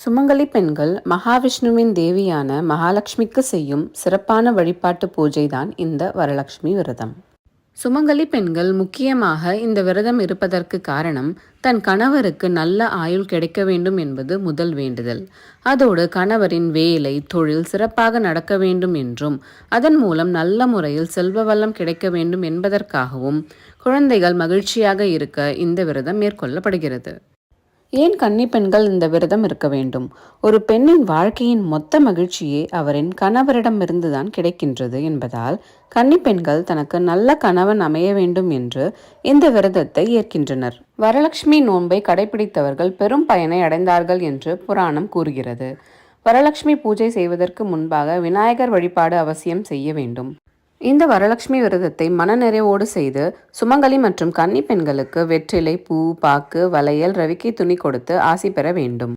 சுமங்கலி பெண்கள் மகாவிஷ்ணுவின் தேவியான மகாலட்சுமிக்கு செய்யும் சிறப்பான வழிபாட்டு பூஜைதான் இந்த வரலட்சுமி விரதம். சுமங்கலி பெண்கள் முக்கியமாக இந்த விரதம் இருப்பதற்கு காரணம், தன் கணவருக்கு நல்ல ஆயுள் கிடைக்க வேண்டும் என்பது முதல் வேண்டுதல். அதோடு கணவரின் வேலை, தொழில் சிறப்பாக நடக்க வேண்டும் என்றும், அதன் மூலம் நல்ல முறையில் செல்வ வளம் கிடைக்க வேண்டும் என்பதற்காகவும், குழந்தைகள் மகிழ்ச்சியாக இருக்க இந்த விரதம் மேற்கொள்ளப்படுகிறது. ஏன் கன்னி பெண்கள் இந்த விரதம் இருக்க வேண்டும்? ஒரு பெண்ணின் வாழ்க்கையின் மொத்த மகிழ்ச்சியே அவரின் கணவரிடமிருந்துதான் கிடைக்கின்றது என்பதால் கன்னி பெண்கள் தனக்கு நல்ல கணவன் அமைய வேண்டும் என்று இந்த விரதத்தை ஏற்கின்றனர். வரலட்சுமி நோன்பை கடைபிடித்தவர்கள் பெரும் பயனை அடைந்தார்கள் என்று புராணம் கூறுகிறது. வரலட்சுமி பூஜை செய்வதற்கு முன்பாக விநாயகர் வழிபாடு அவசியம் செய்ய வேண்டும். இந்த வரலட்சுமி விரதத்தை மனநிறைவோடு செய்து சுமங்கலி மற்றும் கன்னி பெண்களுக்கு வெற்றிலை, பூ, பாக்கு, வளையல், ரவிக்கை துணி கொடுத்து ஆசி பெற வேண்டும்.